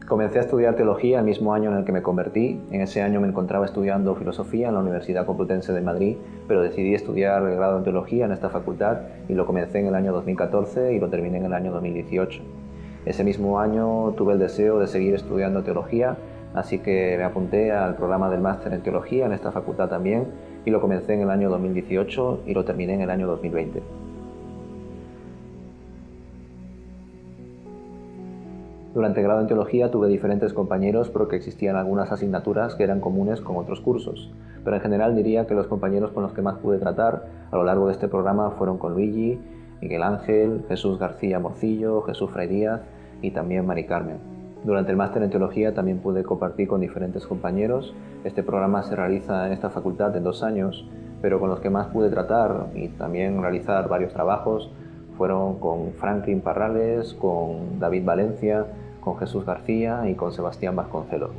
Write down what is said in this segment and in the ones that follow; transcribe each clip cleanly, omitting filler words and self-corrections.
Comencé a estudiar teología el mismo año en el que me convertí. En ese año me encontraba estudiando filosofía en la Universidad Complutense de Madrid, pero decidí estudiar el grado en teología en esta facultad y lo comencé en el año 2014 y lo terminé en el año 2018. Ese mismo año tuve el deseo de seguir estudiando teología, así que me apunté al programa del máster en teología en esta facultad también y lo comencé en el año 2018 y lo terminé en el año 2020. Durante el grado en teología tuve diferentes compañeros porque existían algunas asignaturas que eran comunes con otros cursos, pero en general diría que los compañeros con los que más pude tratar a lo largo de este programa fueron con Luigi, Miguel Ángel, Jesús García Morcillo, Jesús Fray Díaz y también Mari Carmen. Durante el máster en teología también pude compartir con diferentes compañeros. Este programa se realiza en esta facultad en 2 años, pero con los que más pude tratar y también realizar varios trabajos fueron con Franklin Parrales, con David Valencia, con Jesús García y con Sebastián Vasconcelos.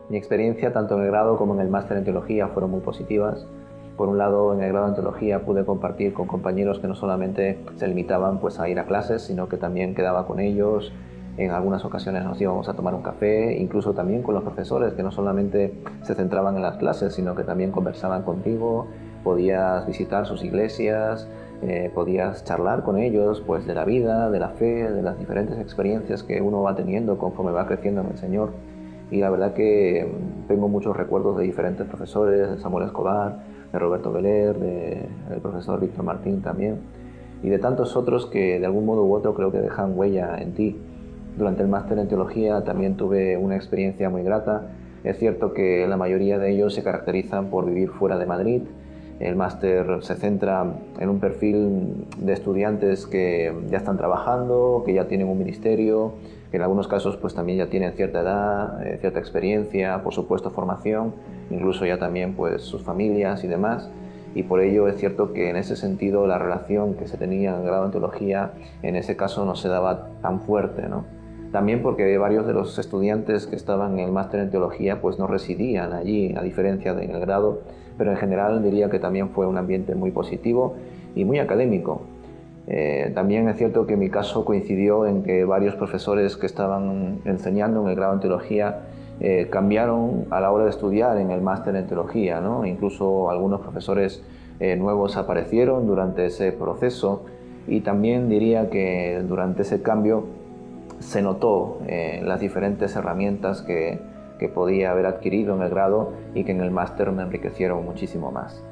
Mi experiencia tanto en el grado como en el máster en teología fueron muy positivas. Por un lado, en el grado en teología pude compartir con compañeros que no solamente se limitaban a ir a clases, sino que también quedaba con ellos. En algunas ocasiones nos íbamos a tomar un café, incluso también con los profesores, que no solamente se centraban en las clases, sino que también conversaban contigo, podías visitar sus iglesias, podías charlar con ellos de la vida, de la fe, de las diferentes experiencias que uno va teniendo conforme va creciendo en el Señor. Y la verdad que tengo muchos recuerdos de diferentes profesores, de Samuel Escobar, de Roberto Veler, del profesor Víctor Martín también, y de tantos otros que de algún modo u otro creo que dejan huella en ti. Durante el máster en teología también tuve una experiencia muy grata. Es cierto que la mayoría de ellos se caracterizan por vivir fuera de Madrid. El máster se centra en un perfil de estudiantes que ya están trabajando, que ya tienen un ministerio, que en algunos casos también ya tienen cierta edad, cierta experiencia, por supuesto formación, incluso ya también sus familias y demás. Y por ello es cierto que en ese sentido la relación que se tenía en el grado en teología en ese caso no se daba tan fuerte, ¿no? También porque varios de los estudiantes que estaban en el máster en teología no residían allí, a diferencia del grado, pero en general diría que también fue un ambiente muy positivo y muy académico. También es cierto que en mi caso coincidió en que varios profesores que estaban enseñando en el grado en teología cambiaron a la hora de estudiar en el máster en teología, ¿no? Incluso algunos profesores nuevos aparecieron durante ese proceso y también diría que durante ese cambio se notó las diferentes herramientas que podía haber adquirido en el grado y que en el máster me enriquecieron muchísimo más.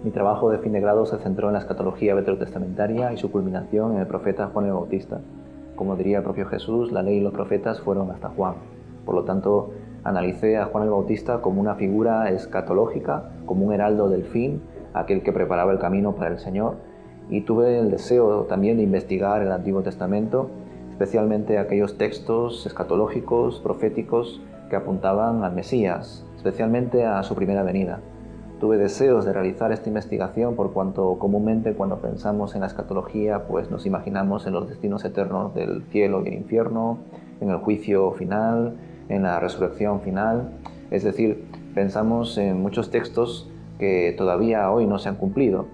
Mi trabajo de fin de grado se centró en la escatología veterotestamentaria y su culminación en el profeta Juan el Bautista. Como diría el propio Jesús, la ley y los profetas fueron hasta Juan. Por lo tanto, analicé a Juan el Bautista como una figura escatológica, como un heraldo del fin, aquel que preparaba el camino para el Señor, y tuve el deseo también de investigar el Antiguo Testamento, especialmente aquellos textos escatológicos, proféticos, que apuntaban al Mesías, especialmente a su primera venida. Tuve deseos de realizar esta investigación por cuanto comúnmente cuando pensamos en la escatología nos imaginamos en los destinos eternos del cielo y el infierno, en el juicio final, en la resurrección final. Es decir, pensamos en muchos textos que todavía hoy no se han cumplido.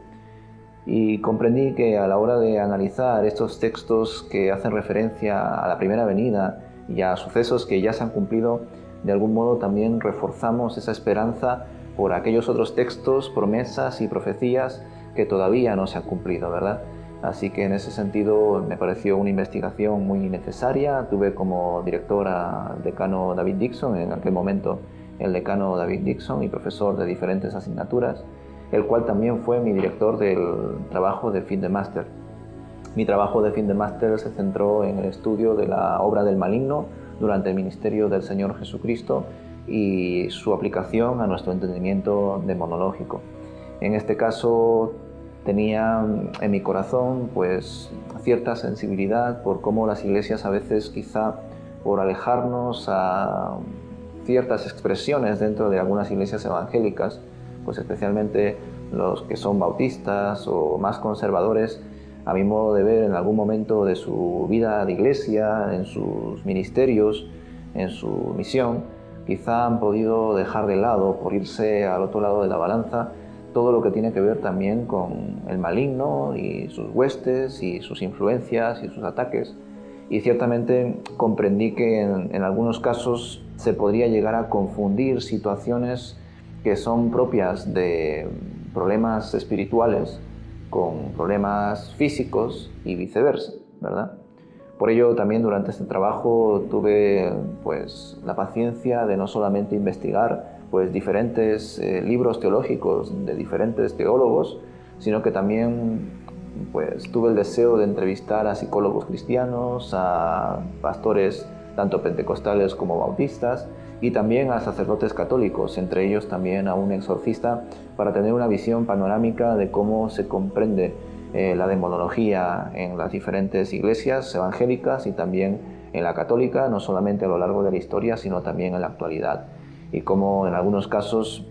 Y comprendí que a la hora de analizar estos textos que hacen referencia a la primera venida y a sucesos que ya se han cumplido, de algún modo también reforzamos esa esperanza por aquellos otros textos, promesas y profecías que todavía no se han cumplido, ¿verdad? Así que en ese sentido me pareció una investigación muy necesaria. Tuve como director al decano David Dixon, en aquel momento el decano David Dixon y profesor de diferentes asignaturas, el cual también fue mi director del trabajo de fin de máster. Mi trabajo de fin de máster se centró en el estudio de la obra del maligno durante el ministerio del Señor Jesucristo y su aplicación a nuestro entendimiento demonológico. En este caso tenía en mi corazón cierta sensibilidad por cómo las iglesias a veces, quizá por alejarnos a ciertas expresiones dentro de algunas iglesias evangélicas, especialmente los que son bautistas o más conservadores, a mi modo de ver, en algún momento de su vida de iglesia, en sus ministerios, en su misión, quizá han podido dejar de lado, por irse al otro lado de la balanza, todo lo que tiene que ver también con el maligno y sus huestes y sus influencias y sus ataques. Y ciertamente comprendí que en algunos casos se podría llegar a confundir situaciones que son propias de problemas espirituales con problemas físicos y viceversa, ¿verdad? Por ello también durante este trabajo tuve pues la paciencia de no solamente investigar pues diferentes libros teológicos de diferentes teólogos, sino que también pues tuve el deseo de entrevistar a psicólogos cristianos, a pastores tanto pentecostales como bautistas y también a sacerdotes católicos, entre ellos también a un exorcista, para tener una visión panorámica de cómo se comprende la demonología en las diferentes iglesias evangélicas y también en la católica, no solamente a lo largo de la historia, sino también en la actualidad. Y cómo en algunos casos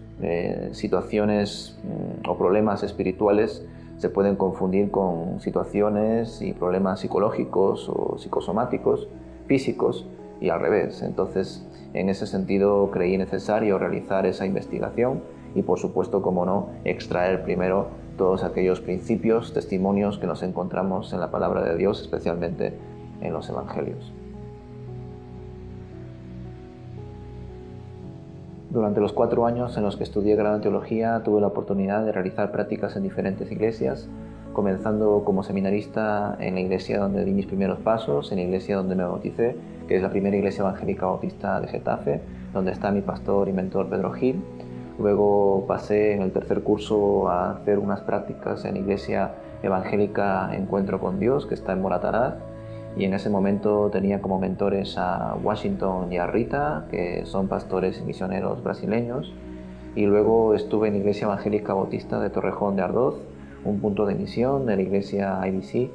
situaciones o problemas espirituales se pueden confundir con situaciones y problemas psicológicos o psicosomáticos, físicos y al revés. Entonces, en ese sentido creí necesario realizar esa investigación y, por supuesto, como no, extraer primero todos aquellos principios, testimonios que nos encontramos en la palabra de Dios, especialmente en los evangelios. Durante los 4 años en los que estudié grado en teología tuve la oportunidad de realizar prácticas en diferentes iglesias, comenzando como seminarista en la iglesia donde di mis primeros pasos, en la iglesia donde me bauticé, que es la primera iglesia evangélica bautista de Getafe, donde está mi pastor y mentor Pedro Gil. Luego pasé en el tercer curso a hacer unas prácticas en la iglesia evangélica Encuentro con Dios, que está en Moratalaz, y en ese momento tenía como mentores a Washington y a Rita, que son pastores y misioneros brasileños. Y luego estuve en la Iglesia Evangélica Bautista de Torrejón de Ardoz, un punto de misión de la Iglesia IBC.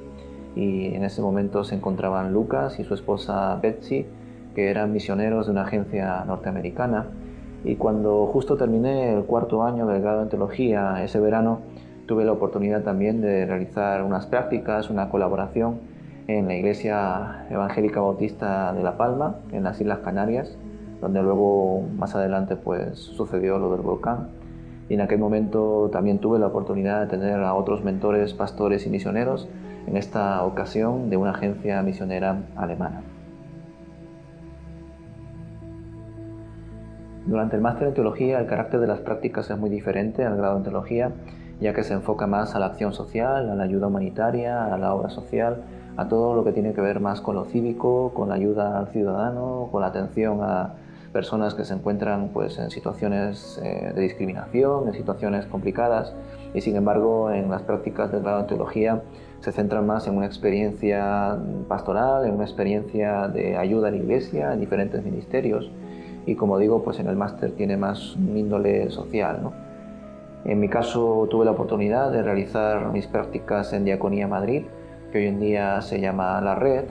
Y en ese momento se encontraban Lucas y su esposa Betsy, que eran misioneros de una agencia norteamericana. Y cuando justo terminé el 4.º año del grado en teología, ese verano, tuve la oportunidad también de realizar unas prácticas, una colaboración en la Iglesia Evangélica Bautista de La Palma, en las Islas Canarias, donde luego más adelante pues sucedió lo del volcán. Y en aquel momento también tuve la oportunidad de tener a otros mentores, pastores y misioneros, en esta ocasión de una agencia misionera alemana. Durante el máster en teología el carácter de las prácticas es muy diferente al grado en teología, ya que se enfoca más a la acción social, a la ayuda humanitaria, a la obra social, a todo lo que tiene que ver más con lo cívico, con la ayuda al ciudadano, con la atención a personas que se encuentran pues, en situaciones de discriminación, en situaciones complicadas, y sin embargo en las prácticas del grado en teología se centran más en una experiencia pastoral, en una experiencia de ayuda a la iglesia, en diferentes ministerios, y como digo, pues en el máster tiene más un índole social, ¿no? En mi caso tuve la oportunidad de realizar mis prácticas en Diaconía Madrid, que hoy en día se llama La Red,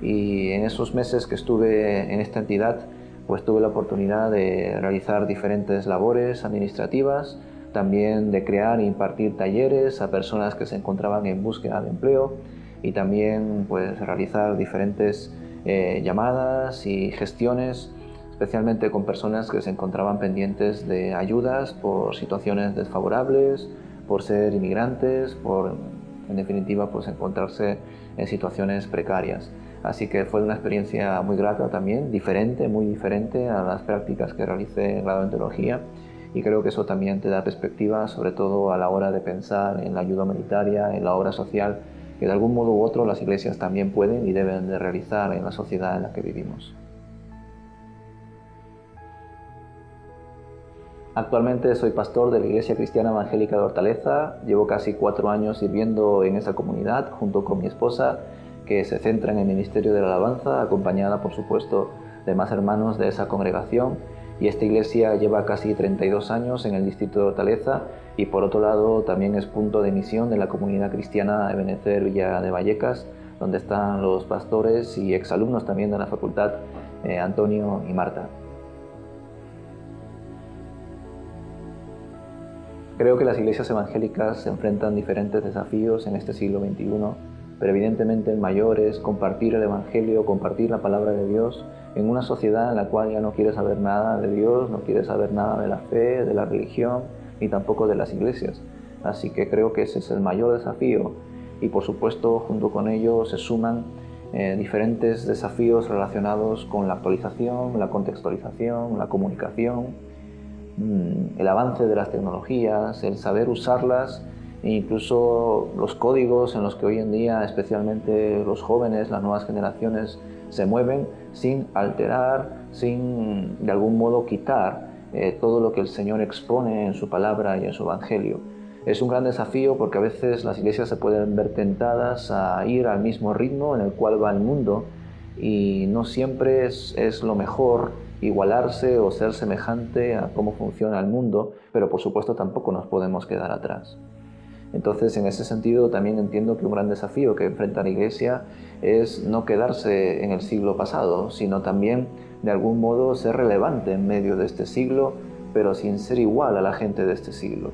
y en esos meses que estuve en esta entidad pues tuve la oportunidad de realizar diferentes labores administrativas, también de crear e impartir talleres a personas que se encontraban en búsqueda de empleo y también pues realizar diferentes llamadas y gestiones, especialmente con personas que se encontraban pendientes de ayudas por situaciones desfavorables, por ser inmigrantes, por en definitiva pues encontrarse en situaciones precarias. Así que fue una experiencia muy grata también, diferente, muy diferente a las prácticas que realicé en grado en teología, y creo que eso también te da perspectiva, sobre todo a la hora de pensar en la ayuda humanitaria, en la obra social, que de algún modo u otro las iglesias también pueden y deben de realizar en la sociedad en la que vivimos. Actualmente soy pastor de la Iglesia Cristiana Evangélica de Hortaleza, llevo casi 4 años sirviendo en esa comunidad junto con mi esposa, que se centra en el ministerio de la alabanza, acompañada por supuesto de más hermanos de esa congregación, y esta iglesia lleva casi 32 años en el distrito de Hortaleza y por otro lado también es punto de misión de la comunidad cristiana Ebenezer Villa de Vallecas, donde están los pastores y exalumnos también de la facultad Antonio y Marta. Creo que las iglesias evangélicas se enfrentan diferentes desafíos en este siglo XXI, pero evidentemente el mayor es compartir el Evangelio, compartir la palabra de Dios en una sociedad en la cual ya no quiere saber nada de Dios, no quiere saber nada de la fe, de la religión, ni tampoco de las iglesias. Así que creo que ese es el mayor desafío y por supuesto junto con ello se suman diferentes desafíos relacionados con la actualización, la contextualización, la comunicación, el avance de las tecnologías, el saber usarlas e incluso los códigos en los que hoy en día especialmente los jóvenes, las nuevas generaciones se mueven sin alterar, sin de algún modo quitar todo lo que el Señor expone en su palabra y en su evangelio. Es un gran desafío porque a veces las iglesias se pueden ver tentadas a ir al mismo ritmo en el cual va el mundo y no siempre es lo mejor igualarse o ser semejante a cómo funciona el mundo, pero por supuesto tampoco nos podemos quedar atrás. Entonces, en ese sentido, también entiendo que un gran desafío que enfrenta la Iglesia es no quedarse en el siglo pasado, sino también, de algún modo, ser relevante en medio de este siglo, pero sin ser igual a la gente de este siglo.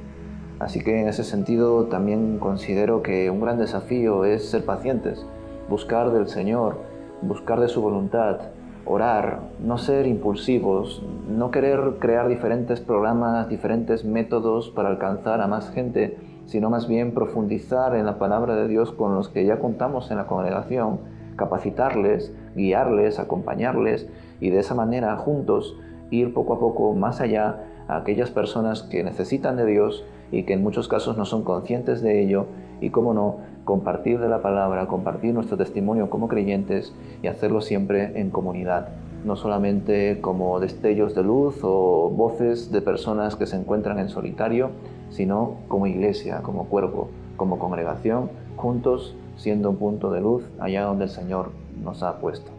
Así que, en ese sentido, también considero que un gran desafío es ser pacientes, buscar del Señor, buscar de su voluntad, orar, no ser impulsivos, no querer crear diferentes programas, diferentes métodos para alcanzar a más gente, sino más bien profundizar en la palabra de Dios con los que ya contamos en la congregación, capacitarles, guiarles, acompañarles y de esa manera juntos ir poco a poco más allá a aquellas personas que necesitan de Dios y que en muchos casos no son conscientes de ello y, cómo no, compartir de la palabra, compartir nuestro testimonio como creyentes y hacerlo siempre en comunidad, no solamente como destellos de luz o voces de personas que se encuentran en solitario, sino como iglesia, como cuerpo, como congregación, juntos siendo un punto de luz allá donde el Señor nos ha puesto.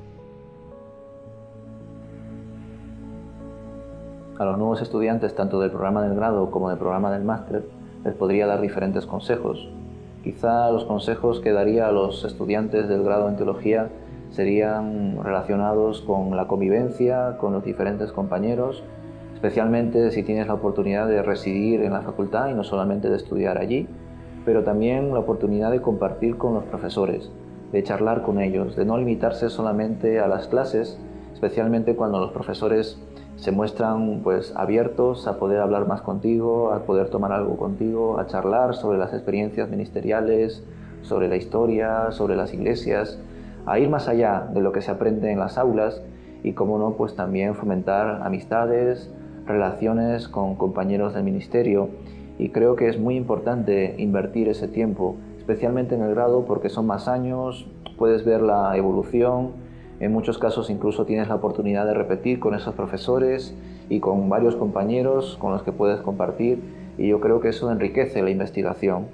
A los nuevos estudiantes, tanto del programa del grado como del programa del máster, les podría dar diferentes consejos. Quizá los consejos que daría a los estudiantes del grado en teología serían relacionados con la convivencia, con los diferentes compañeros, especialmente si tienes la oportunidad de residir en la facultad y no solamente de estudiar allí, pero también la oportunidad de compartir con los profesores, de charlar con ellos, de no limitarse solamente a las clases, especialmente cuando los profesores se muestran pues abiertos a poder hablar más contigo, a poder tomar algo contigo, a charlar sobre las experiencias ministeriales, sobre la historia, sobre las iglesias, a ir más allá de lo que se aprende en las aulas y, cómo no, pues también fomentar amistades, relaciones con compañeros del ministerio. Y creo que es muy importante invertir ese tiempo, especialmente en el grado, porque son más años, puedes ver la evolución. En muchos casos incluso tienes la oportunidad de repetir con esos profesores y con varios compañeros con los que puedes compartir, y yo creo que eso enriquece la investigación.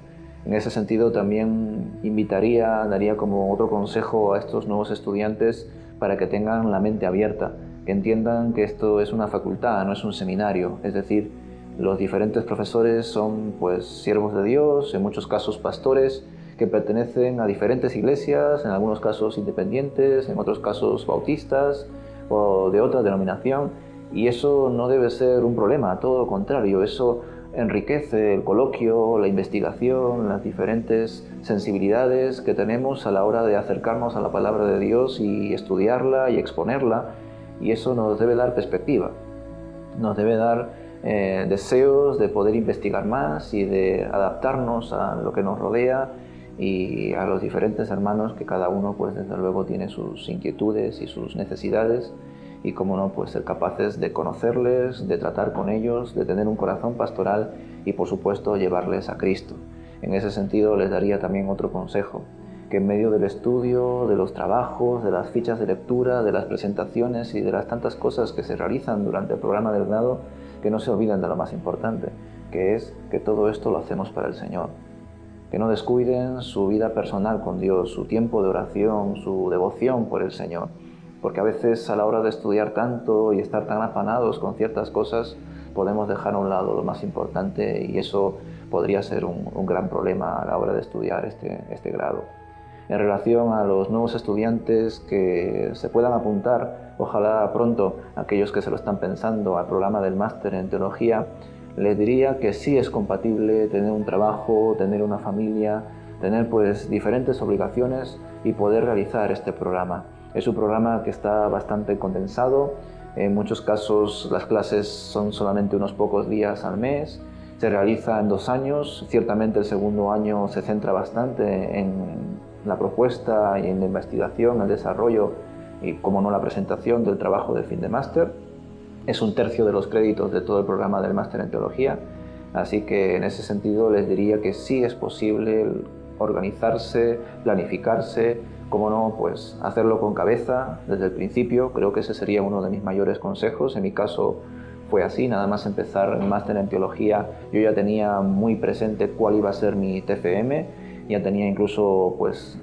En ese sentido también daría como otro consejo a estos nuevos estudiantes para que tengan la mente abierta, que entiendan que esto es una facultad, no es un seminario, es decir, los diferentes profesores son pues siervos de Dios, en muchos casos pastores, que pertenecen a diferentes iglesias, en algunos casos independientes, en otros casos bautistas o de otra denominación, y eso no debe ser un problema, todo lo contrario, eso enriquece el coloquio, la investigación, las diferentes sensibilidades que tenemos a la hora de acercarnos a la palabra de Dios y estudiarla y exponerla, y eso nos debe dar perspectiva, nos debe dar deseos de poder investigar más y de adaptarnos a lo que nos rodea y a los diferentes hermanos, que cada uno pues desde luego tiene sus inquietudes y sus necesidades, y cómo no, pues ser capaces de conocerles, de tratar con ellos, de tener un corazón pastoral y por supuesto llevarles a Cristo. En ese sentido les daría también otro consejo, que en medio del estudio, de los trabajos, de las fichas de lectura, de las presentaciones y de las tantas cosas que se realizan durante el programa del grado, que no se olviden de lo más importante, que es que todo esto lo hacemos para el Señor. Que no descuiden su vida personal con Dios, su tiempo de oración, su devoción por el Señor. Porque a veces a la hora de estudiar tanto y estar tan afanados con ciertas cosas, podemos dejar a un lado lo más importante, y eso podría ser un gran problema a la hora de estudiar este grado. En relación a los nuevos estudiantes que se puedan apuntar, ojalá pronto, aquellos que se lo están pensando, al programa del máster en teología, les diría que sí es compatible tener un trabajo, tener una familia, tener pues diferentes obligaciones y poder realizar este programa. Es un programa que está bastante condensado, en muchos casos las clases son solamente unos pocos días al mes Se realiza en 2 años, ciertamente el segundo año se centra bastante en la propuesta y en la investigación, el desarrollo y, como no, la presentación del trabajo de fin de máster. Es 1/3 de los créditos de todo el programa del máster en teología, así que en ese sentido les diría que sí es posible organizarse, planificarse, como no, pues hacerlo con cabeza desde el principio. Creo que ese sería uno de mis mayores consejos. En mi caso fue así, nada más empezar el máster en teología, yo ya tenía muy presente cuál iba a ser mi TFM, ya tenía incluso pues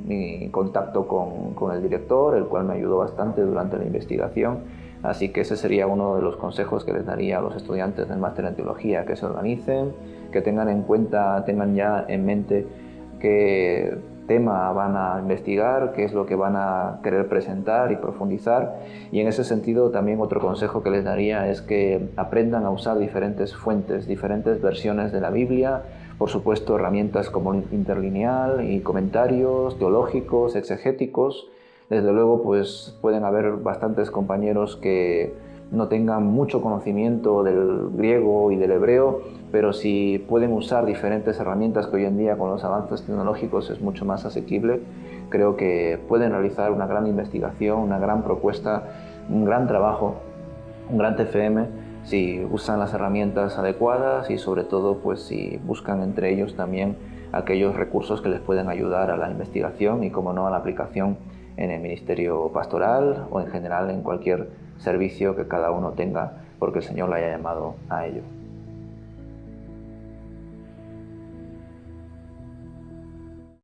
mi contacto con el director, el cual me ayudó bastante durante la investigación. Así que ese sería uno de los consejos que les daría a los estudiantes del máster en teología, que se organicen, que tengan en cuenta, tengan ya en mente qué tema van a investigar, qué es lo que van a querer presentar y profundizar. Y en ese sentido también otro consejo que les daría es que aprendan a usar diferentes fuentes, diferentes versiones de la Biblia, por supuesto herramientas como interlineal y comentarios teológicos, exegéticos. Desde luego pues pueden haber bastantes compañeros que no tengan mucho conocimiento del griego y del hebreo, pero si pueden usar diferentes herramientas que hoy en día con los avances tecnológicos es mucho más asequible, creo que pueden realizar una gran investigación, una gran propuesta, un gran trabajo, un gran TFM, si usan las herramientas adecuadas y sobre todo pues si buscan entre ellos también aquellos recursos que les pueden ayudar a la investigación y, como no, a la aplicación en el ministerio pastoral o en general en cualquier servicio que cada uno tenga porque el Señor le haya llamado a ello.